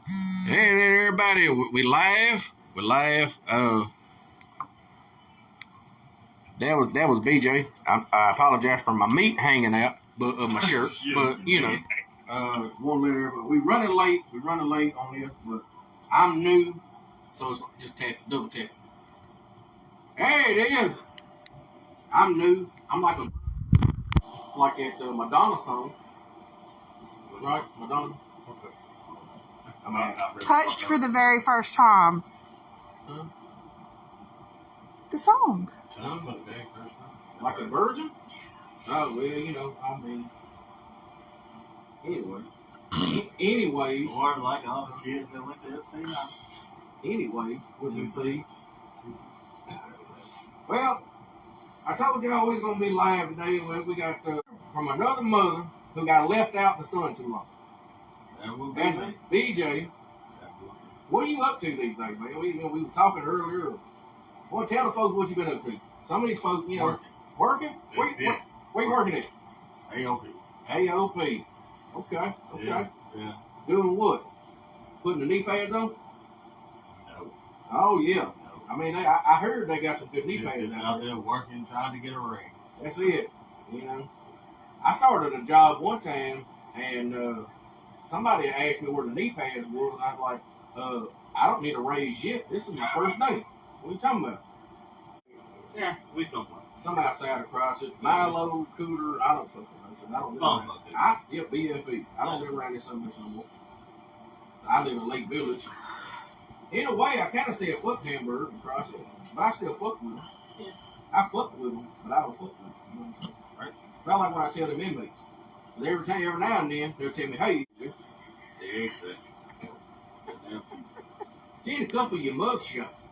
Hey there, everybody. We live. We live. That was BJ. I apologize for my meat hanging out of my shirt, but you know, one minute. But we running late. We're running late on this, but I'm new, so it's just double tap. Hey, it is. I'm new. I'm like at the Madonna song, right? Madonna. Okay. Touched for the very first time. Huh? The song. Like a virgin? Oh, well, you know, I mean. Anyway. Anyways. Or like all the kids that went to FC. Anyways, what you see? Well, I told you I was going to be live today. We got from another mother who got left out in the sun too long. And BJ, what are you up to these days, man? We were talking earlier. Well, tell the folks what you been up to. Some of these folks, you know, working? Where you working at? AOP. AOP. Okay. Yeah. Doing what? Putting the knee pads on? No. Oh, yeah. No. I mean, I heard they got some good knee pads out there working, trying to get a raise. That's it. You know, I started a job one time, and somebody asked me where the knee pads were, and I was like, I don't need a raise yet. This is my first day. What are you talking about? Yeah, we somewhere. Some outside across it. Milo, Cooter, I don't fucking know. I don't live BFE. I don't live around this so much no more. I live in Lake Village. In a way, I kind of say a fuck hamburger across it, but I still fuck with them. Yeah. I fuck with them, but I don't fuck with them. You know what I'm saying? Right? Not like when I tell them inmates. But every now and then, they'll tell me, hey, seen a couple of your mug shots.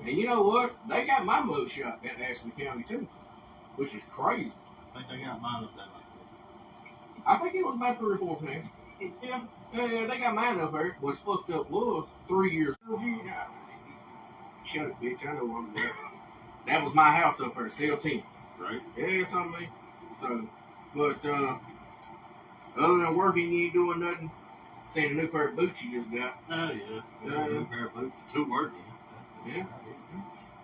And you know what? They got my mug shot at Ashley County, too, which is crazy. I think they got mine up there like that. I think it was about 3 or 4 times. Yeah, they got mine up there. What's fucked up was 3 years ago. Shut up, bitch. I know what I'm doing. That was my house up there, cell 10. Right. Yeah, something. So, but other than working, you ain't doing nothing. Seeing a new pair of boots you just got. Oh, yeah. A new pair of boots. 2 working. Yeah.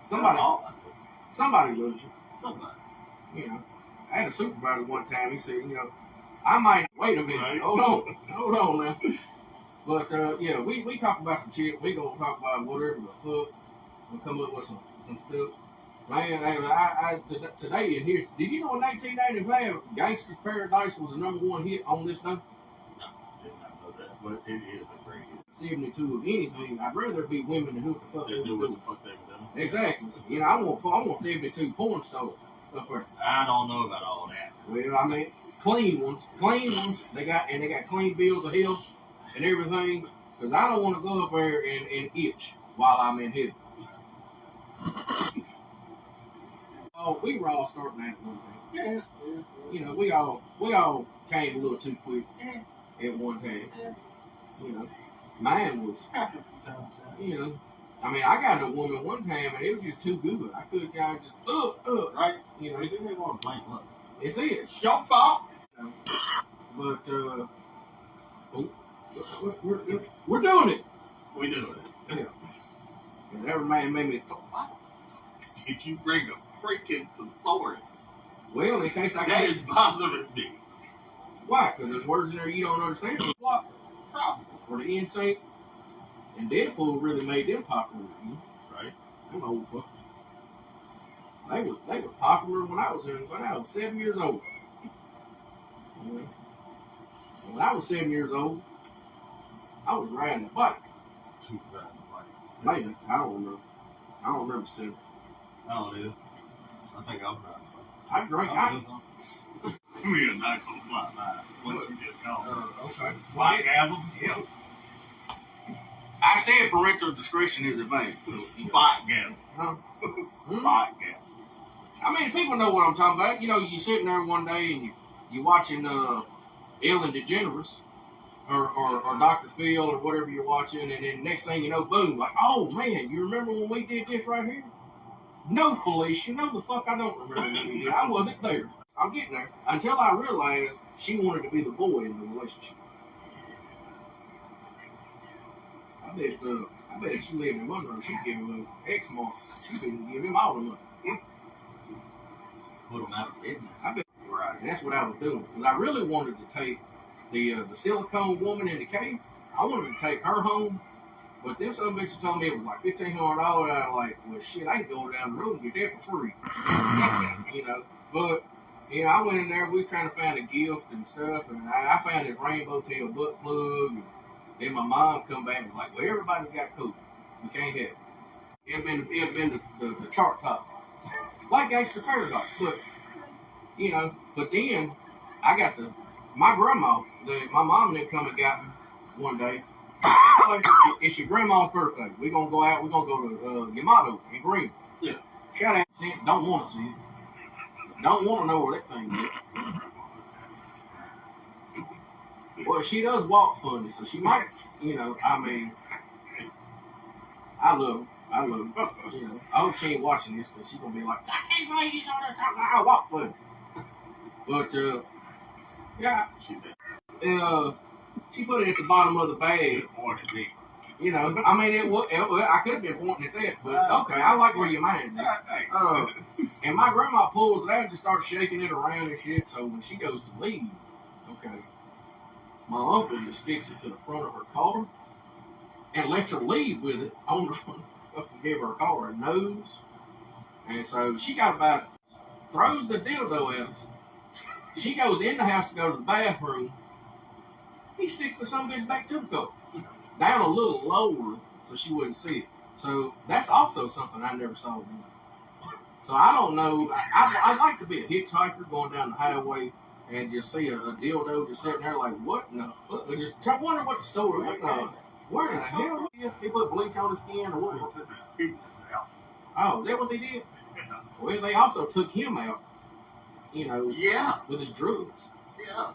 Somebody loves you. Somebody. You know, I had a supervisor one time. He said, you know, I might wait a minute. Right. Hold on now. But yeah, we talk about some shit. We gonna talk about whatever the fuck. We'll come up with some stuff. Man, I today in here. Did you know in 1995, Gangsta's Paradise was the #1 hit on this day? No, I did not know that. But it is a great hit. 72 of anything. I'd rather be women than who the fuck they do what the fuck they were doing. Exactly. You know, I want 72 porn stars up there. I don't know about all that. Well, I mean, clean ones. They got clean bills of health and everything. Because I don't want to go up there and itch while I'm in here. Oh, we were all starting that one thing. Yeah. You know, we all came a little too quick at one time. You know, mine was. You know, I mean, I got a woman one time and it was just too good. I could have just right. You know, they didn't want to blame look. It's your fault. You know, but we're doing it. We doing it. Yeah. And every man made me thought, wow. Did you bring a freaking thesaurus? Well, in case I that is bothering me. Why? Because there's words in there you don't understand. Probably. Or the NSYNC and Deadpool really made them popular. Right. Them old fuckers. They were popular when I was 7 years old. You know? When I was 7 years old, I was riding a bike. Maybe. I don't remember. I don't remember 7. Oh, it is. I think I'm right. I drank. We are not going to fly by what you just called. Okay. Spotgasms? Yeah. I said parental discretion is advised. So, Spotgasms. Huh? Spotgasms. I mean, people know what I'm talking about. You know, you're sitting there one day and you're watching Ellen DeGeneres or Dr. Phil or whatever you're watching, and then next thing you know, boom, like, oh man, you remember when we did this right here? No, Felicia, no the fuck I don't remember when we did. I wasn't there. I'm getting there. Until I realized she wanted to be the boy in the relationship. I bet if she lived in Monroe, she'd give him a little X mark. She couldn't give him all the money. Put them out of business. I bet. Right. And that's what I was doing. Because I really wanted to take the silicone woman in the case. I wanted to take her home. But them some bitches told me it was like $1,500. I was like, well, shit, I can go down the road and get that for free. You know, but, you know, I went in there, we was trying to find a gift and stuff, and I found this rainbow tail butt plug, and then my mom come back and was like, well, everybody's got COVID. We can't have it. It had been the chart top. Like Gangster Paradox, but, you know, but then I got my grandma, my mom then come and got me one day. It's your grandma's birthday. We're going to go out. We're going to go to Yamato in Green. Yeah. Shout out. Don't want to see it. Don't want to know where that thing is. Well, she does walk funny, so she might, you know, I mean, I love her. You know, I hope she ain't watching this, because she's going to be like, hey, ladies on there talking about how I walk funny. But, yeah. She put it at the bottom of the bag. You know, I mean, I could have been pointing at that, but okay, I like where your mind's at. And my grandma pulls it out and just starts shaking it around and shit, so when she goes to leave, okay, my uncle just sticks it to the front of her collar and lets her leave with it on the front, give her collar a nose. And so she got about, throws the dildo at us. She goes in the house to go to the bathroom. He sticks the son of a bitch back to the cup, down a little lower so she wouldn't see it. So that's also something I never saw before. So I don't know. I'd like to be a hitchhiker going down the highway and just see a dildo just sitting there like, what? No, just wonder what the story. Where in the hell? He put bleach on his skin or what? Oh, is that what they did? Well, they also took him out. You know, with his drugs. Yeah.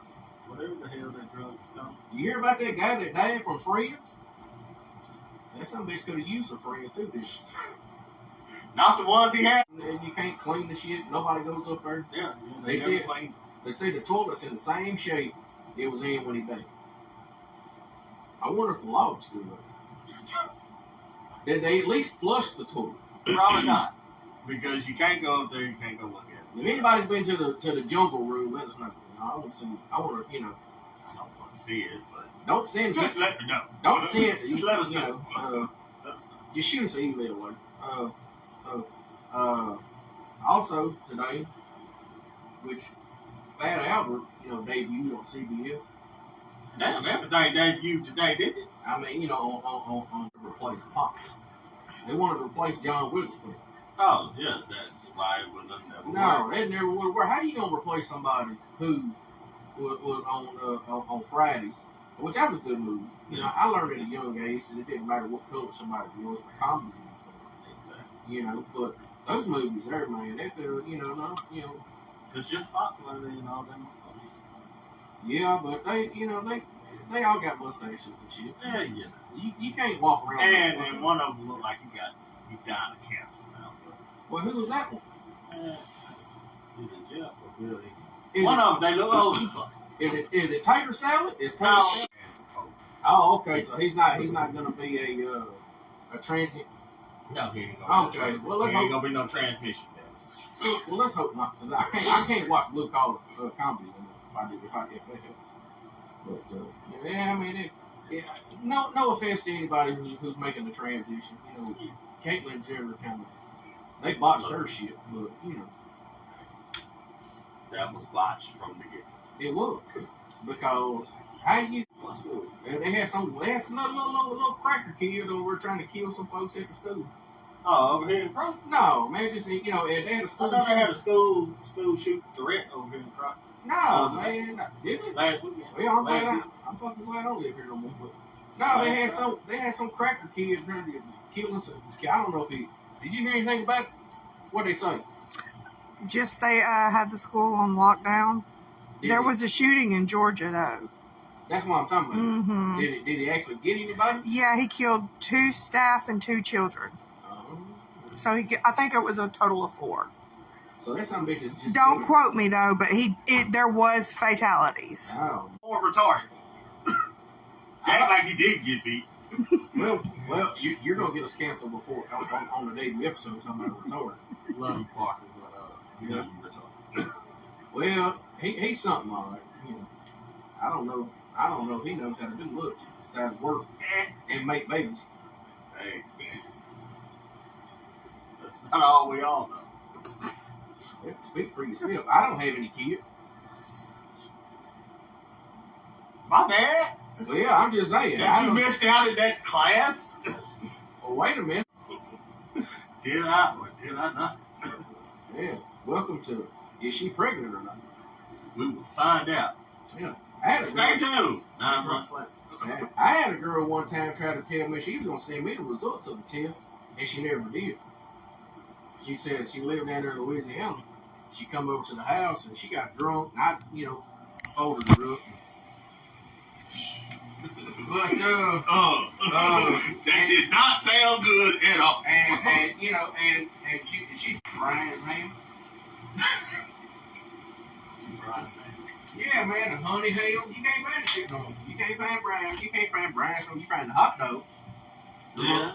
Whatever the hell that drug is called. You hear about that guy that died from Friends? That some bitch could have used some Friends too, didn't she? Not the ones he had. And you can't clean the shit. Nobody goes up there. Yeah. They say the toilet's in the same shape it was in when he died. I wonder if the log's still there. Did they at least flush the toilet? Probably not. Because you can't go up there, you can't go look at it. If anybody's been to the jungle room, let us know. I want to see. I want to, you know. I don't want to see it, but don't send. Just let me know. Don't send. Just let us know. Just shoot us an email. Also today, which Fat Albert, you know, debuted on CBS. Damn, everything debuted today, didn't it? I mean, you know, on to replace Pops. They wanted to replace John Witherspoon. Oh, yeah, that's why it was never. No, they never would have worked. How are you gonna replace somebody who was on Fridays, which that's a good movie. You know, I learned at a young age that it didn't matter what color somebody was for comedy. You know, but those movies there, man, they're It's just popular and all them. Yeah, but they all got mustaches and shit. Yeah, you know. You can't walk around. And one of them looked like he died of cancer now. Well, who was that one? He's in jail for really. One of them, they look old as fuck. Is it Tater Salad? Is Tater No. Salad? Oh, okay. So he's not gonna be a transient. No, he ain't gonna. Okay. Well, he ain't gonna be no transmission there. Well, let's hope not. Cause I can't watch blue collar comedy if I if that helps. But I mean, no offense to anybody who's making the transition. You know, Caitlyn Jenner kind of they botched her shit, but you know. That was botched from the get-go. It was because they had some little cracker kid over trying to kill some folks at the school. Oh, over here in Crockett? No, man, just they had a school. I thought they had a school shoot threat over here in Crockett. No, man, did they? Last weekend. Well, I'm fucking glad I don't live here no more. But no, they had some cracker kid trying to kill us. I don't know if he. Did you hear anything about it? What they say? Just they had the school on lockdown. There was a shooting in Georgia, though. That's what I'm talking about. Mm-hmm. Did he actually get anybody? Yeah, he killed 2 staff and 2 children. So I think it was a total of 4. So that's some bitches. Just don't quote me though, but there was fatalities. Oh. More retarded. Ain't like he did get beat. Well, you're gonna get us canceled before on the day of the episode. Talking about retarded. Love you, Parker, but you know you retarded. Well, he's something all right. You know, I don't know if he knows how to do much besides work and make babies. Hey, that's not all we all know. Well, speak for yourself. I don't have any kids. My bad. Well, yeah, I'm just saying. That you missed out in that class? Well, wait a minute. Did I or did I not? Yeah. Welcome to is she pregnant or not? We will find out. Yeah. I had a Stay girl, tuned. 9 months later. I had a girl one time try to tell me she was gonna send me the results of the test, and she never did. She said she lived down there in Louisiana. She come over to the house and she got drunk. And I, folded her up. But that did not sound good at all. and she's Brian, man. Yeah, man, the honey hell. You can't find shit no more. You can't find Brian. You can't find Brian, so you find the hot dog.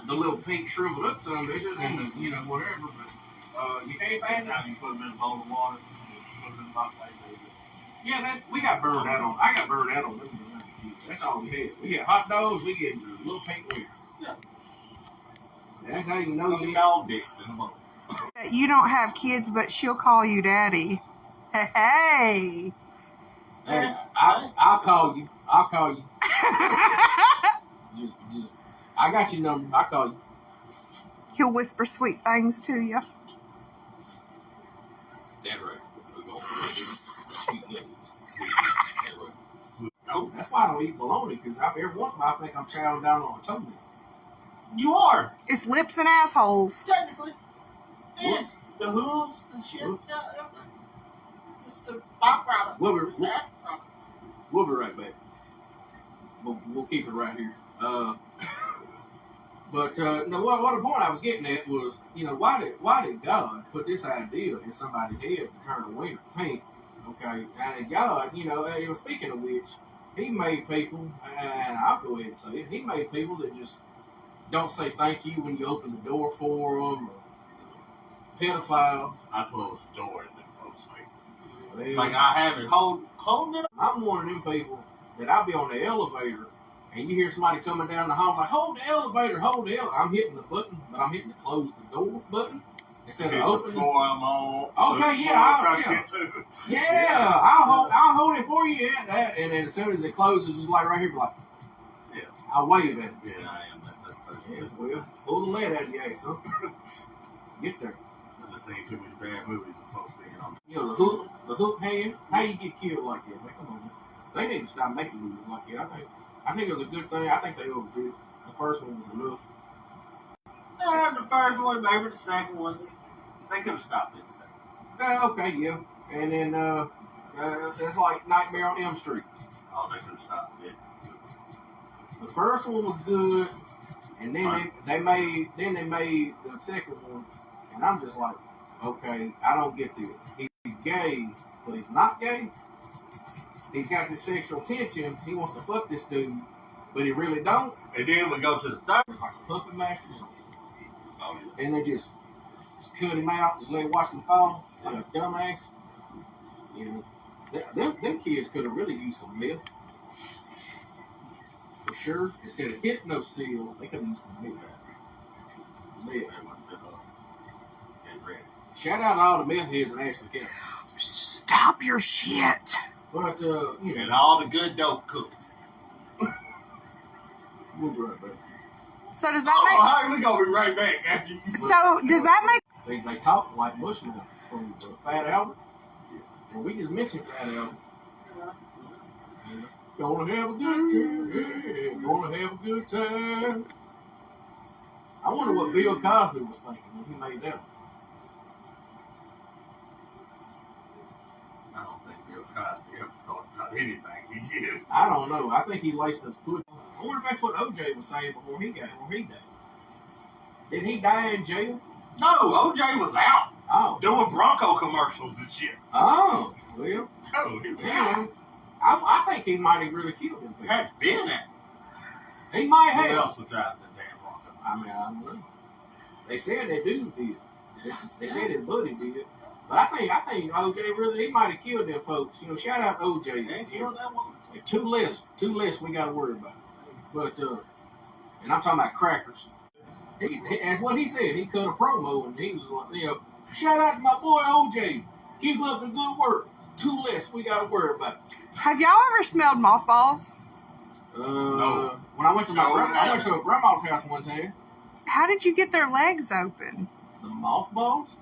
The little pink shriveled up some bitches and whatever. But you can't find Now you put them in a bowl of water. You put them in the box. Yeah, we got burned out on. I got burned out on them. That's all we had. We get hot dogs. We get little pink wings. Yeah. That's how you know you dog dicks in the bowl. You don't have kids, but she'll call you daddy. Hey. Hey, I'll call you. I'll call you. just, I got your number. I'll call you. He'll whisper sweet things to you. That's right. No, that's why I don't eat bologna, because every once in a while I think I'm chowing down on a toenail. You are. It's lips and assholes. Technically. Whoops. The hooves, the shit, Whoops. everything. It's the byproduct. We'll be right back. We'll keep it right here. But no, what the point I was getting at was, why did God put this idea in somebody's head to turn the winter pink? Okay, and God, speaking of which, He made people, and I'll go ahead and say it, He made people that just don't say thank you when you open the door for them, or pedophiles. I close the door in them folks' faces. Well, Like I have it holding it up. I'm one of them people that I'll be on the elevator, and you hear somebody coming down the hall like, hold the elevator, hold the elevator. I'm hitting the button, but I'm hitting the close the door button instead of opening. The floor I'm on. Okay, yeah, I'll hold it for you at that, and then as soon as it closes, it's like right here, like, yeah, I'll wave at it. Yeah, I am that person. Yeah, well, pull the lead out of your ass, son. Get there. I've seen too many bad movies of folks being on. The hook hand. How you get killed like that? Man, come on, man. They need to stop making movies like that. I think it was a good thing. I think they overdid it. The first one was enough. The first one, maybe the second one. They could have stopped it. Okay, yeah. And then it's like Nightmare on Elm Street. Oh, they could have stopped it. The first one was good, and then they made the second one, and I'm just like, okay, I don't get this. He's gay, but he's not gay. He's got this sexual tension. He wants to fuck this dude, but he really don't. And then we go to the third. It's like a puppet master. Oh, yeah. And they just cut him out, just let him watch him fall like a dumbass. Them kids could have really used some meth. For sure. Instead of hypnosil, they could have used some meth. Shout out to all the meth heads in Ashley County. Stop your shit. But, And all the good dope cooks. We'll be right back. So does that We're going to be right back after you. So does that make? They talk like Mushmouth from Fat Albert. And we just mentioned Fat Albert. Yeah. Gonna have a good time. Yeah, gonna have a good time. I wonder what Bill Cosby was thinking when he made that one. I don't think Bill Cosby ever thought about anything he did. I don't know. I think he laced us pudding. I wonder if that's what OJ was saying before he died. Did he die in jail? No, OJ was out Oh. doing Bronco commercials and shit. Oh. Well. No, he was Yeah. out. I think he might have really killed him. He had been that. He might Who have. else was driving the damn Bronco? I mean, I don't know. They said that dude did. They said his buddy did. But I think OJ really, he might have killed them folks. You know, shout out to OJ. They killed that one. Two less we got to worry about. But and I'm talking about crackers. That's what he said. He cut a promo and he was like, you know, shout out to my boy OJ. Keep up the good work. Two less we got to worry about. Have y'all ever smelled mothballs? No. When I went to I went to a grandma's house one time. How did you get their legs open? The mothballs?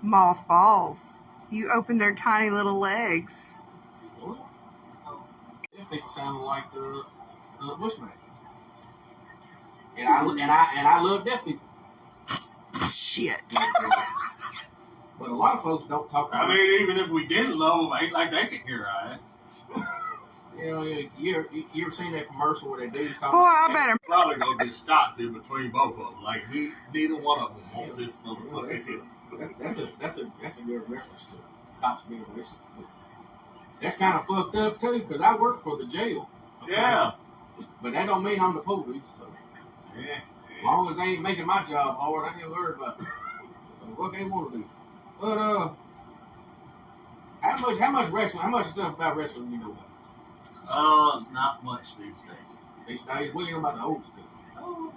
Mothballs. You opened their tiny little legs. What? Them people sounded like the Bushman. And I love deaf people. Shit. But a lot of folks don't talk about I mean, even if we didn't love them, ain't like they could hear our ass. You know, you ever seen that commercial where they do talk Boy, I about better. Probably gonna get stopped in between both of them. Like neither one of them wants this motherfucker. That's a good reference to cops being racist. That's kind of fucked up too, because I work for the jail. Okay? Yeah. But that don't mean I'm the police. So. Yeah. As long as they ain't making my job hard, I ain't worried about it. What they want to do. But how much wrestling? How much stuff about wrestling you know about? Not much these days. These days, what do you know about the old stuff? Oh.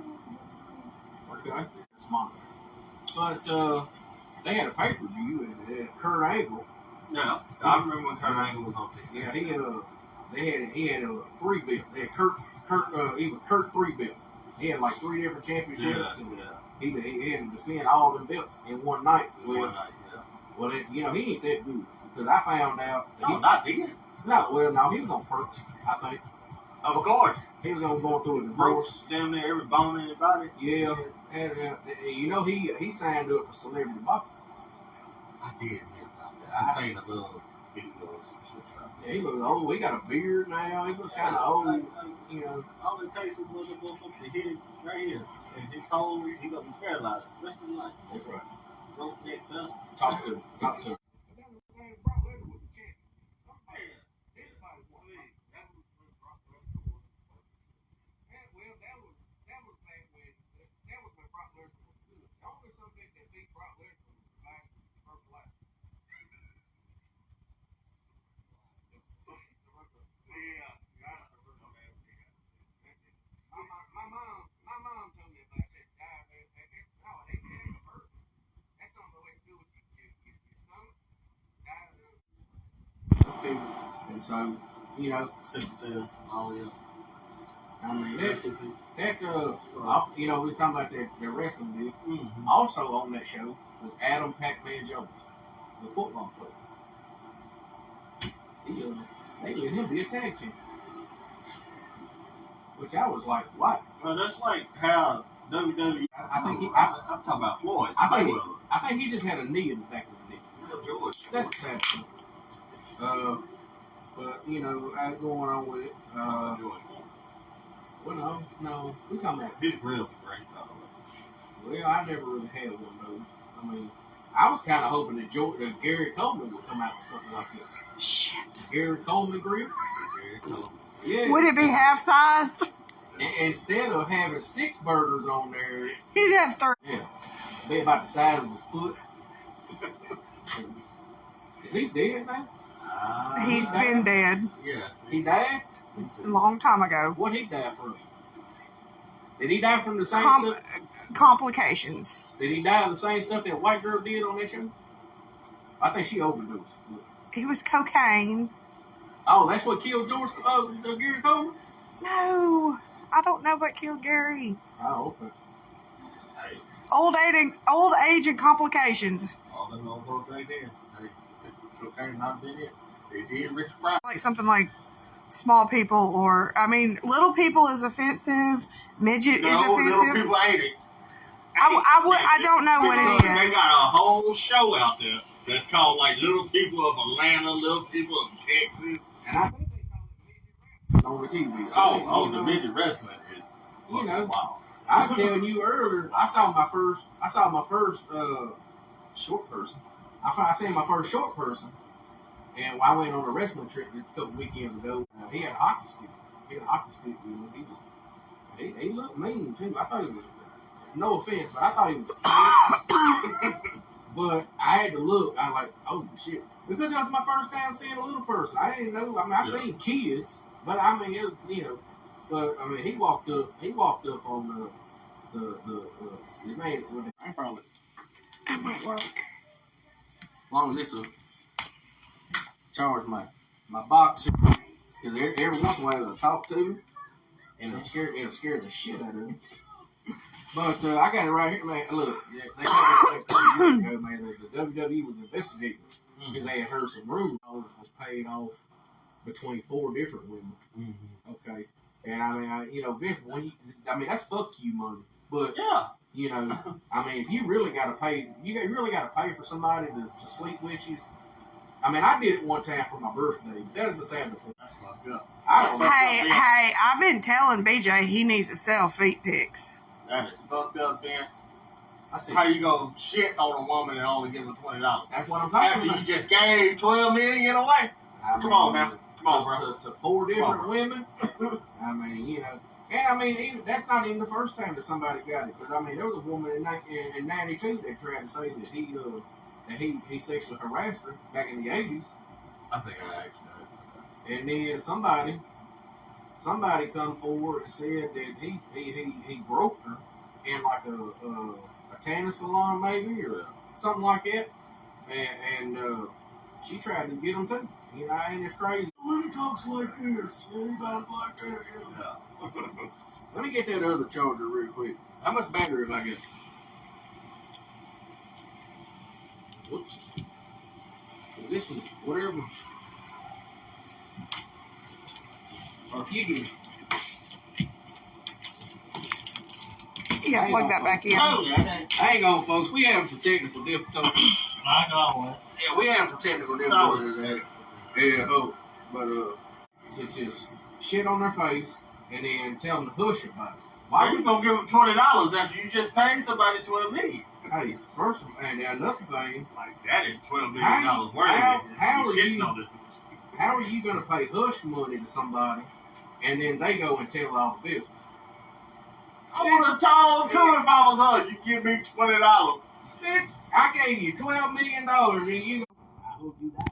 Okay, smart. But they had a pay-per-view and Kurt Angle. Yeah, I remember when Kurt Angle was on TV. Yeah, he had a 3 belt. They had Kurt 3 belt. He had like 3 different championships. Yeah, and yeah. He had to defend all them belts in one night. Yeah. Well, he ain't that good because I found out. No, not then. No, he was on purpose. I think Of course. he was going through a Broke divorce. damn near every bone in his body. Yeah, and you know he signed up for celebrity boxing. I did hear about that. I seen a little video or some shit about that. Yeah, he looks old. He got a beard now. He looks kind of old. You know. All it takes is one motherfucker to hit him right here. And his whole, he gonna be paralyzed the rest of his life. That's right. Broke neck, dust. Talk to him. My mom told me about that diabetes. No, they said it's a bird. That's something that to do with your stomach. And so, you know, Cells. Oh yeah. I mean you know, we was talking about that wrestling deal. Mm-hmm. Also on that show was Adam Pac-Man Jones, the football player. They let him be a tag champion. Which I was like, what? Well, that's like how WWE. I'm talking about Floyd. I think he just had a knee in the back of the knee. George. That's sad. But you know, I was going on with it. Well, no, we talking about his grill's great, by the way. Well, I never really had one of those. I mean, I was kind of hoping that Gary Coleman would come out with something like this. Shit. Gary Coleman grill. Gary Coleman. Yeah. Would it be half-sized? Instead of having 6 burgers on there, He'd have 3. yeah, be about the size of his foot. Is he dead now? He's been dead Yeah. He died? a long time ago. What he die from? Did he die from the same stuff? Complications. Did he die of the same stuff that white girl did on that show? I think she overdosed. It was cocaine. Oh, that's what killed Gary Coleman? No, I don't know what killed Gary. Oh, okay. Hey, Old age and complications. all them old folks right there. Hey, cocaine not been it. They did Rich Pryor. Like something like small people, or I mean, little people is offensive. Midget is No, offensive. little people ain't it. I don't know what it They is. got a whole show out there that's called like Little People of Atlanta, Little People of Texas. And I think they call it midget wrestling on the TV. So The midget wrestling is You know. wow. I was telling you earlier, I saw my first short person. I seen my first short person, and I went on a wrestling trip a couple weekends ago. He had a hockey stick. hit a hockey stick with him. He looked mean too. I thought he was. No offense, but I thought he was a kid. But I had to look. I was like, oh shit, because that was my first time seeing a little person. I didn't know. I mean, I've seen kids, but I mean, it, you know, but I mean, he walked up. He walked up on the his name. I probably. That might work. As long as it's a charge my box, because every once in a while they'll talk to me, and it'll scare the shit out of me. But I got it right here, man. Look, they had it like 3 years ago, man. The WWE was investigating because they had heard some rumors was paid off between 4 different women. Mm-hmm. Okay, and I mean, you know, Vince, that's fuck you money. But yeah, you know, I mean, if you really got to pay, you really got to pay for somebody to sleep with you. I mean, I did it one time for my birthday. That's beside the point. That's fucked up. Hey, I've been telling BJ he needs to sell feet pics. That is fucked up, Vince. I said, how you gonna shit on a woman and only give her $20? That's what I'm talking After about. You just gave $12 million away. Come on, man. Come on, bro. To 4 different women. I mean, you know. And I mean, that's not even the first time that somebody got it. Because I mean, there was a woman in '92 that tried to say that he sexually harassed her back in the '80s. I think I actually know. And then somebody come forward and said that he broke her in like a tanning salon maybe or something like that. And she tried to get him too. You know, and it's crazy. When he talks like this, he talks like that. Yeah. Let me get that other charger real quick. How much battery have I got? Whoops. Is this one, whatever? Or if you can. You gotta plug that back in. Hang on, folks. We have some technical difficulties. Yeah, we have some technical difficulties. Yeah, but to just shit on their face and then tell them to hush about it. Why are you gonna give them $20 after you just paid somebody $12 million? Hey, first of all, and another thing, like that is $12 million worth. How are you gonna pay hush money to somebody and then they go and tell all the business? I would have told too if I was her. You give me $20. Bitch, I gave you $12 million and you. I hope you die.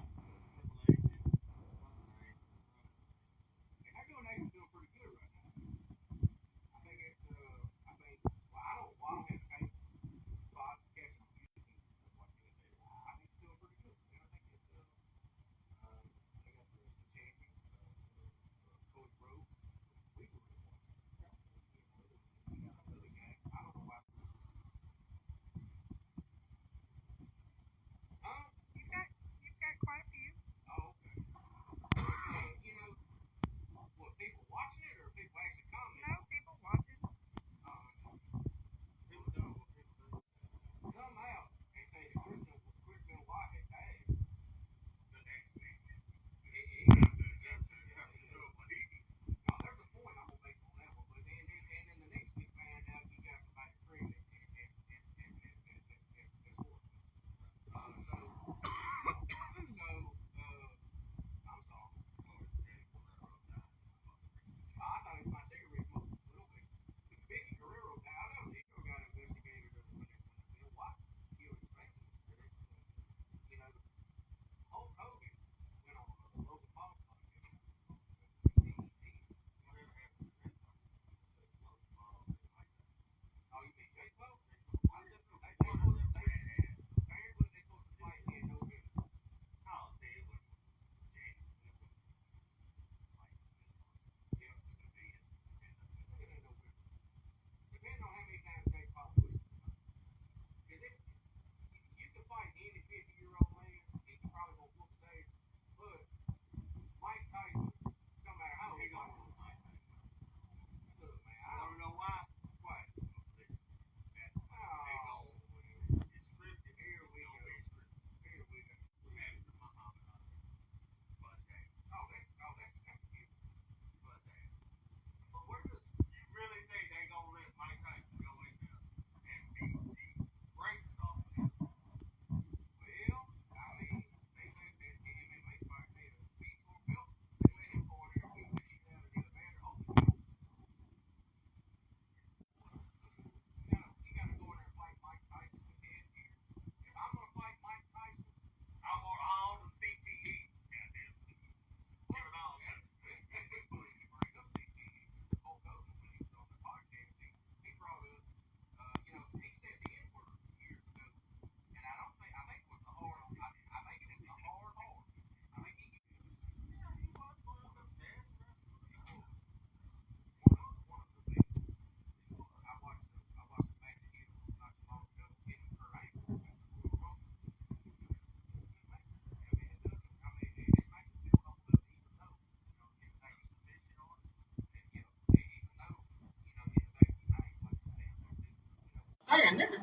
saying, nigga.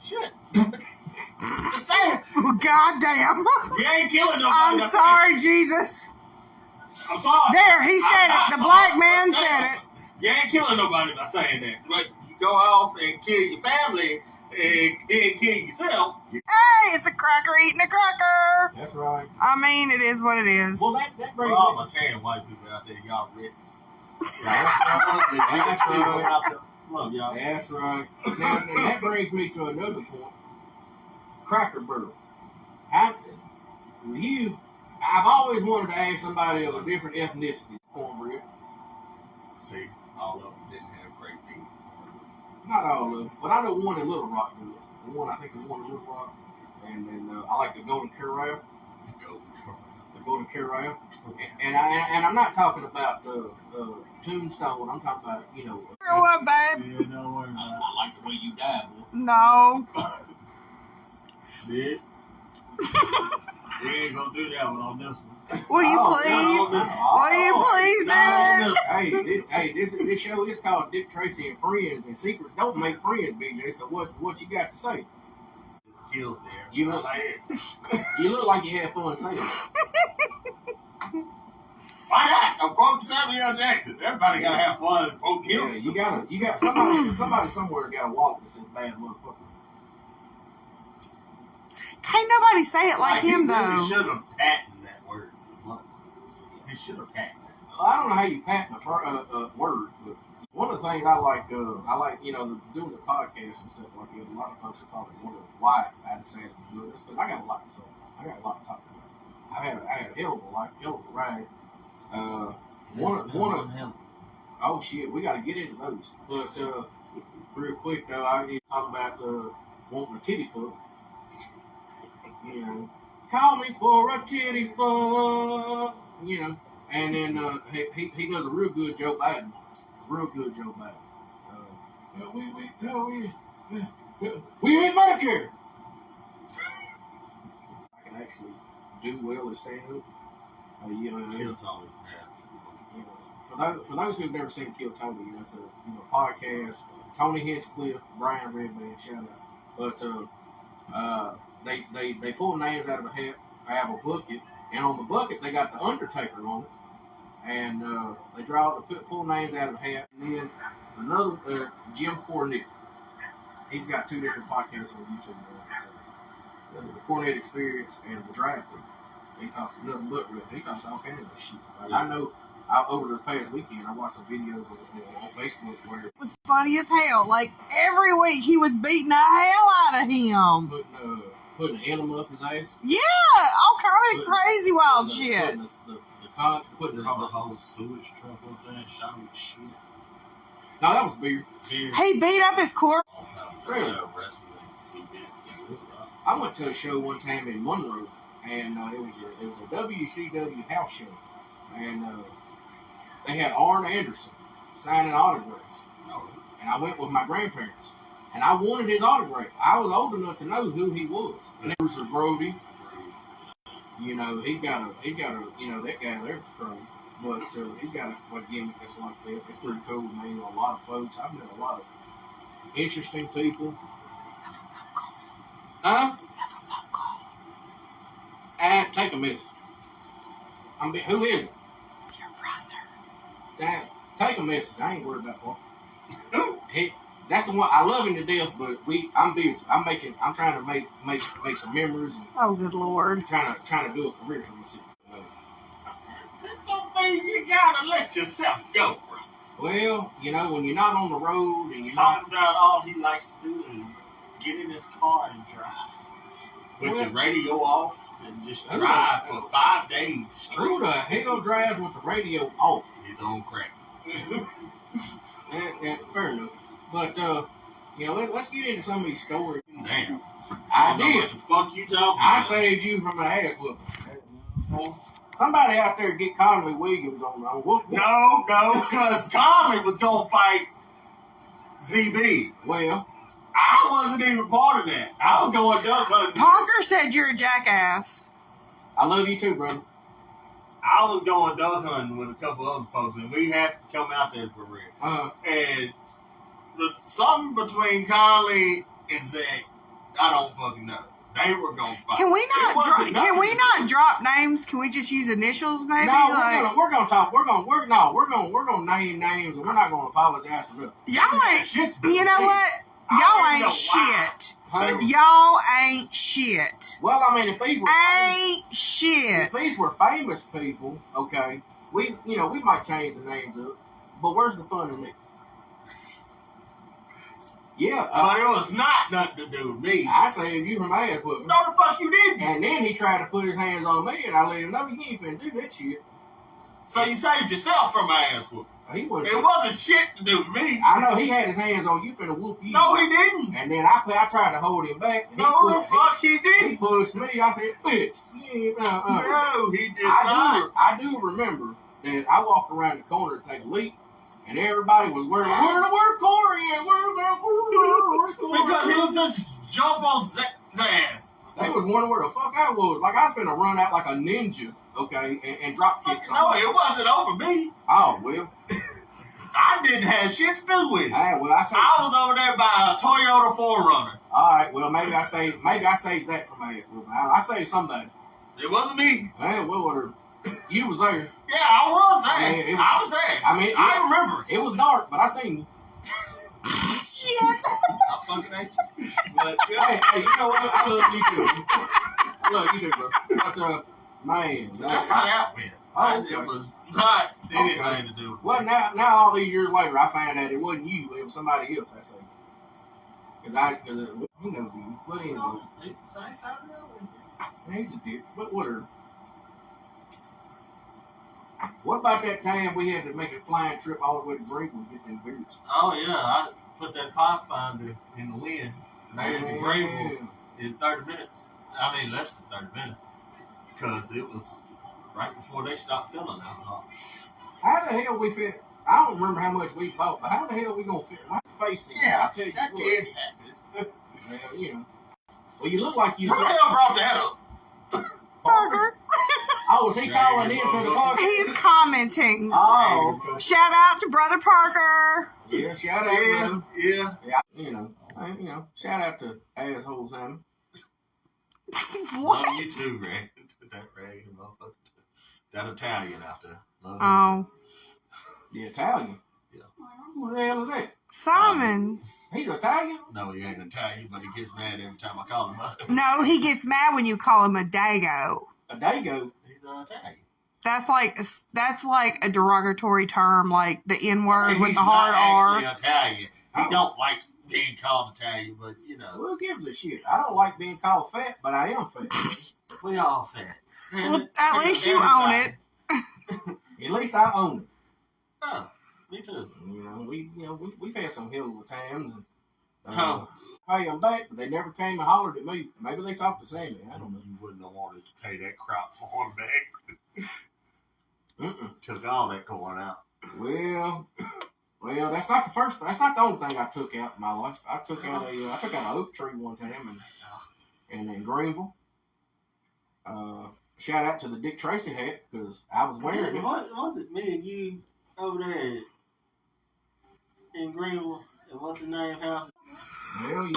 Shit. Just saying. God damn. You ain't killing nobody. I'm sorry, Jesus. I'm sorry. There, he said it. The black man said it. You ain't killing nobody by saying that. But you go off and kill your family and kill yourself. Hey, it's a cracker eating a cracker. That's right. I mean, it is what it is. Well, that brings For all my tan white people out there, y'all rich. That's right. Love y'all. That's right. Now, and that brings me to another point. Cracker Barrel. I've always wanted to ask somebody of a different ethnicity cornbread. See, all of them didn't have great beans. Not all of them, but I know one in Little Rock does. The one in Little Rock, and then I like the Golden Corral. The Golden Corral, and I'm not talking about the Tombstone. I'm talking about What, babe? Yeah, don't worry about it. I like the way you die, boy. No. Bitch. We ain't gonna do that one on this one. Will you Oh, please? no, Will you please do it? Hey, this show is called Dick Tracy and Friends, and secrets don't make friends, BJ. So what you got to say? It's kills there. You look like you had fun saying it. Why not? I'm quoting Samuel L. Jackson. Everybody gotta have fun quoting him. Yeah, you got somebody somewhere got a walk that says bad motherfucker. Can't nobody say it like him, though. He should have patented that word. He should have patented it. Well, I don't know how you patent a word, but one of the things I like doing the podcast and stuff like that. A lot of folks are probably wondering why I decided to do this because I got a lot to say. I got a lot to talk about. I had a hell of a ride. Oh shit, we got to get into those. But real quick though, I was talking about wanting a titty fuck. Call me for a titty fuck. And then he does a real good Joe Biden. We ain't Medicare. I can actually do well at stand up. For those who've never seen Kill Tony, that's a podcast. Tony Hinchcliffe, Brian Redband, shout out. But they pull names out of a hat. I have a bucket, and on the bucket they got the Undertaker on it, and they pull names out of a hat. And then another Jim Cornette. He's got two different podcasts on YouTube. The Cornette Experience and the Drive-Thru. He talks nothing but real. He talks all kinds of shit. I know. Over the past weekend, I watched some videos on Facebook where It was funny as hell. Like, every week he was beating the hell out of him. putting an enema up his ass. Yeah, all kind of crazy wild shit. Putting the whole sewage truck up there and shot with shit. No, that was beer. He beat up his corpse. Really? I went to a show one time in Monroe, and it was a WCW house show, and they had Arn Anderson signing autographs, and I went with my grandparents, and I wanted his autograph. I was old enough to know who he was. And Bruce Brody, he's got a that guy there's crazy, but he's got a gimmick that's like that. It's pretty cool, man. A lot of folks. I've met a lot of interesting people. Huh? Take a message. Who is it? Your brother. Damn, take a message. I ain't worried about that. That's the one. I love him to death, but I'm busy. I'm trying to make some memories. And Oh, good Lord. trying to do a career for myself. Don't think you gotta let yourself go, bro. Well, when you're not on the road and you're not. Turns out all he likes to do is get in his car and drive. Put the radio off and just drive for 5 days straight. Who the hell drives with the radio off? His own crack. Fair enough. But, let's get into some of these stories. Damn. I did. What the fuck you talking I about? saved you from an ass whooping. Somebody out there get Conley Williams on what? No, because Conley was going to fight ZB. Well, I wasn't even part of that. I was going duck hunting. Parker said you're a jackass. I love you too, brother. I was going duck hunting with a couple other folks, and we had to come out there for real. Uh-huh. And something between Conley and Zach, I don't fucking know. They were gonna fight. Can we not drop names? Can we just use initials, maybe? No, we're gonna talk. We're gonna name names, and we're not gonna apologize for them. Y'all ain't. You know what? Y'all ain't shit. Hey. Y'all ain't shit. Well, I mean, if these were shit. if these were famous people, okay, we might change the names up. But where's the fun in it? Yeah, but it was not nothing to do with me. I saved you from ass whooping. No, the fuck you didn't. And then he tried to put his hands on me, and I let him know you ain't finna do that shit. So you saved yourself from my ass whooping. It wasn't shit to do with me. I know he had his hands on you, finna whoop you. No, he didn't. And then I tried to hold him back. He didn't. He pushed me. I said, bitch. No, he did not. I do remember that I walked around the corner to take a leak, and everybody was where Corey at? Where's Corey? Because he was just jump on Zach's ass. They was wondering where the fuck I was. Like I was finna run out like a ninja, okay, and drop kicks on No, me. it wasn't over me. Oh, well. I didn't have shit to do with it. All right, well, I was over there by a Toyota 4Runner. All right, well, maybe I saved Zach from my ass whooping. I saved somebody. It wasn't me. Well, whatever. You was there. Yeah, I was there. Yeah, I was there. I mean, I remember. It was dark, but I seen you. Shit. I fucking hate you. But, Hey, you know what? I love you too. Look, you too, bro. But, man. That's how that went. Oh, okay. It was not anything to do with Well, now all these years later, I found out it wasn't you. It was somebody else, I say. Because he knows you. But anyway. He's a dick. But whatever. What about that time we had to make a flying trip all the way to Greenville to get them beers? Oh, yeah. I put that Pathfinder in the wind. Made it to Greenville in 30 minutes. I mean, less than 30 minutes. Because it was right before they stopped selling alcohol. How the hell we fit? I don't remember how much we bought, but how the hell we gonna fit? My face is. Yeah, I tell you that what. did happen. Well, you know. Well, you look like you. Who the hell brought that up? Parker. Oh, was he calling in to the podcast? He's commenting. Oh, okay. Shout out to Brother Parker. Yeah, shout out to him. Yeah. Yeah, shout out to asshole Sam. What? Love you too, Ray. That Ray, motherfucker. That Italian out there. Love Oh. The Italian? Yeah. Who the hell is that? Simon. He's Italian? No, he ain't Italian, but he gets mad every time I call him up. No, he gets mad when you call him a dago. A dago? He's Italian. That's like a derogatory term, like the N word with He's the hard not R. actually Italian. He Oh. don't like being called Italian, but you know. Who gives a shit? I don't like being called fat, but I am fat. We all fat. Well, at least you own it. At least I own it. Oh, me too. We've had some hell of a times. Come. Pay them back, but they never came and hollered at me. Maybe they talked to Sammy. I don't know. You wouldn't have wanted to pay that crop for him back. Mm-mm. Took all that corn out. Well, that's not the first. That's not the only thing I took out in my life. I took out an oak tree one time, and in Greenville. Shout out to the Dick Tracy hat because I was wearing it. What was it, me and you over there in Greenville? And what's the name house? Well,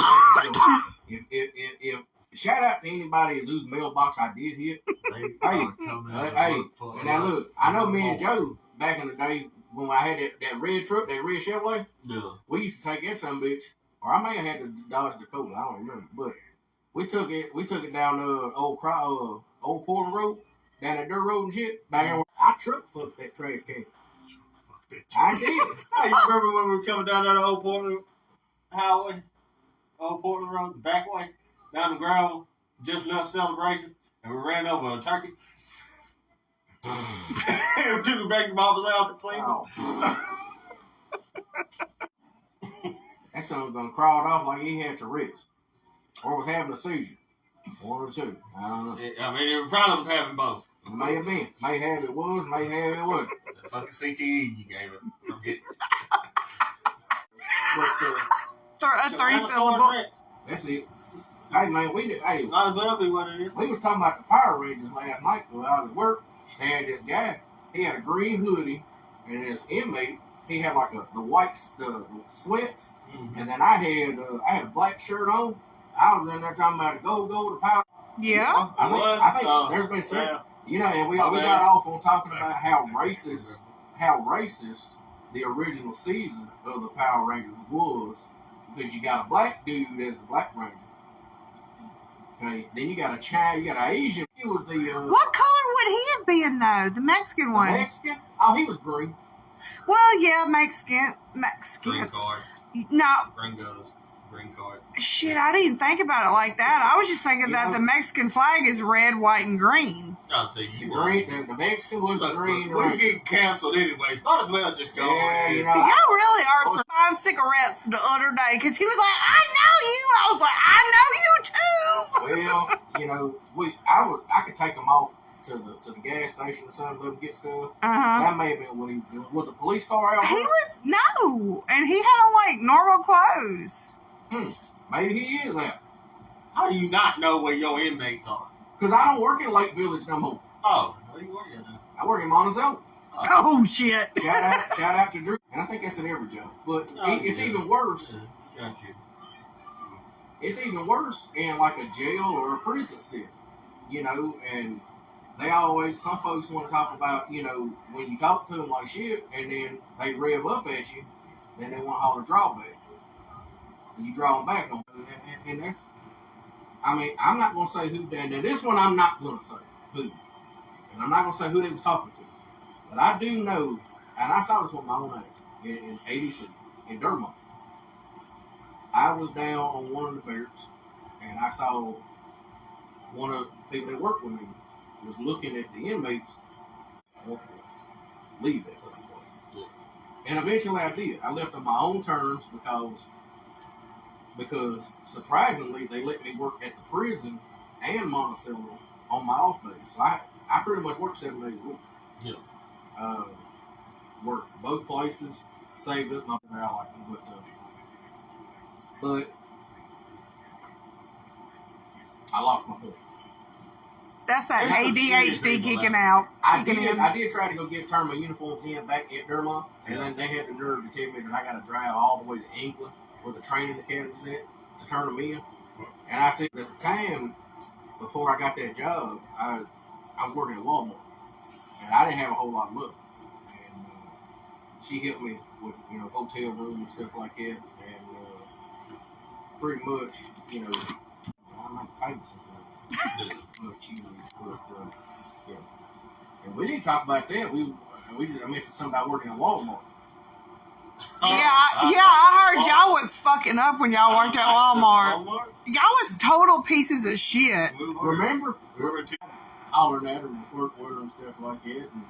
if shout out to anybody whose mailbox I did hit. Hey, and now look, I know me and Joe back in the day when I had that red truck, that red Chevrolet. Yeah. We used to take that son bitch, or I may have had the Dodge Dakota. I don't remember, but we took it down old Portland Road, down that dirt road and shit. Back there, I truck fucked that trash can. I did. Hey, you remember when we were coming down that old Portland highway, old Portland Road, the back way, down the gravel, just left Celebration, and we ran over a turkey. And we took it back to Bob's house and cleaned it. That son was gonna crawl off like he had Tourette's, or was having a seizure. One or two. I don't know. I mean, it probably was having both. It may have been. May have it was. May have it wasn't. That fucking CTE you gave it. Forget. But, A 3-syllable. that's it. Hey man, we did. Hey, Might as well be what it is. we was talking about the Power Rangers last night while I was at work. They had this guy. He had a green hoodie, and his inmate he had like the whites, the sweats, and then I had a black shirt on. I was in there talking about the power. Yeah. I think there's been some, and we got off on talking about how racist the original season of the Power Rangers was, because you got a black dude as the Black Ranger. Okay, then you got a child, you got an Asian. He was the what color would he have been though? The Mexican one. The Mexican? Oh, he was green. Well, yeah, Mexicans. Green cards. No. Green cards. Shit, I didn't think about it like that. I was just thinking that the Mexican flag is red, white, and green. I'll say you the Mexican was green. We're getting canceled anyway. Might as well just go. Yeah, Y'all really are some fine cigarettes the other day, because he was like, I know you. I was like, I know you too. Well, I could take him off to the gas station or something, let him get stuff. That may have been what he was doing. Was the police car out? No, and he had on like normal clothes. Maybe he is out. How do you not know where your inmates are? Because I don't work in Lake Village no more. Oh, where you work at now? I work in Monticello. Oh shit! Shout out to Drew. And I think that's at every job. But it's even worse. Got you. It's even worse in like a jail or a prison setting. And they always, some folks want to talk about, when you talk to them like shit, and then they rev up at you, then they want all the drawback. And you draw them back on them. And that's, I'm not going to say who did. Now, this one I'm not going to say who. And I'm not going to say who they was talking to. But I do know, and I saw this with my own eyes, in ADC, in Dermont. I was down on one of the barracks, and I saw one of the people that worked with me was looking at the inmates. I want to leave that fucking place. And eventually I did. I left on my own terms because surprisingly they let me work at the prison and Monticello on my off days. So I pretty much worked 7 days a week. Yeah. Worked both places, saved up my I like them, but I lost my point. That's that ADHD kicking out. I did try to go turn my uniforms in back at Dermont, and then they had the nerve to tell me that I got to drive all the way to England, where the training academy's at, to turn them in. And I said, at the time, before I got that job, I was working at Walmart, and I didn't have a whole lot of money. And she helped me with, hotel room and stuff like that, and pretty much, I might pay something. And we didn't talk about that. I mentioned something about working at Walmart. I heard y'all was fucking up when y'all worked at Walmart. Y'all was total pieces of shit. Remember? Hollering at her and flirting with her and stuff like that. And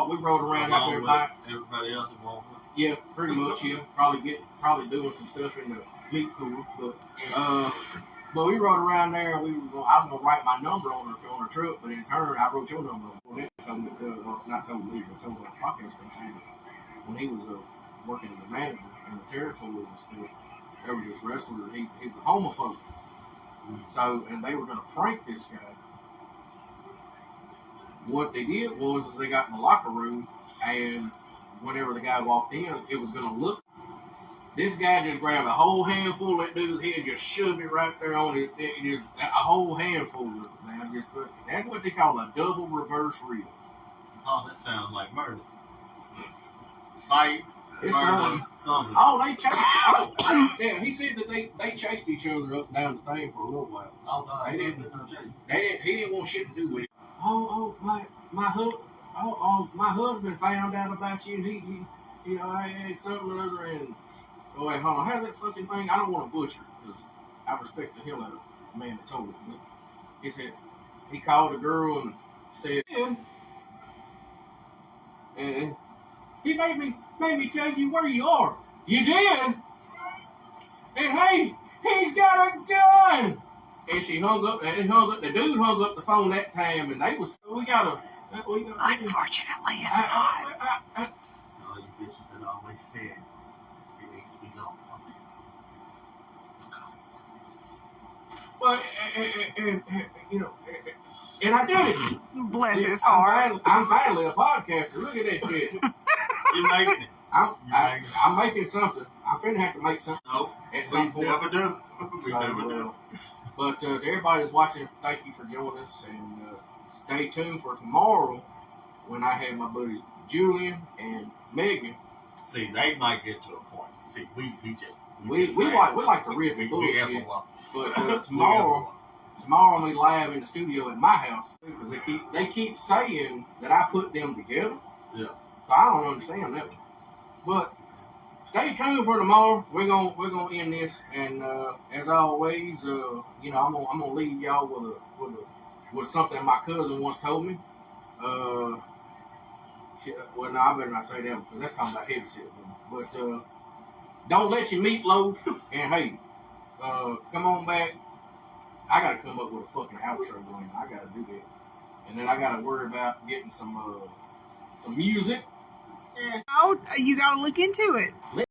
we rode around out there by everybody else at Walmart. Yeah, pretty much. Yeah, probably doing some stuff in the meat cooler, but we rode around there, and I was gonna write my number on her truck, but in turn I wrote your number on it. Not told me, but told my podcast from when he was working as a manager in the territories and stuff. There was this wrestler, he was a homophobe. So, and they were gonna prank this guy. What they did was they got in the locker room, and whenever the guy walked in, it was gonna look. This guy just grabbed a whole handful of that dude's head, just shoved it right there on his head, just a whole handful of it, man. That's what they call a double reverse reel. Oh, that sounds like murder. Fight. It's something. Oh, they chased. Oh, yeah. He said that they chased each other up and down the thing for a little while. Oh, no, they didn't. He didn't want shit to do with it. My husband found out about you, and he I had something or other, and. Oh, wait, hold on. How's that fucking thing? I don't want to butcher it, because I respect the hell out of the man that told it. But he said, he called the girl and said, and he made me tell you where you are. You did? And hey, he's got a gun! And she hung up, the dude hung up the phone that time, and they was, unfortunately, it's not. All you bitches had always said. But and I did it. Bless his heart. I'm finally a podcaster. Look at that shit. You're making it. I'm making something. I'm finna have to make something. No, at some point. never do. We So, never do. But to everybody that's watching, thank you for joining us, and stay tuned for tomorrow when I have my buddy Julian and Megan. See, they might get to a point. See, we like to riff and bullshit. But tomorrow I'm gonna be live in the studio at my house because they keep saying that I put them together. Yeah. So I don't understand that one. But stay tuned for tomorrow. We're gonna end this, and as always, I'm gonna leave y'all with something my cousin once told me. Well, no, I better not say that because that's talking about heavy shit. But don't let your meatloaf. And hey, come on back. I gotta come up with a fucking outro going. I gotta do that, and then I gotta worry about getting some music. Oh, you gotta look into it.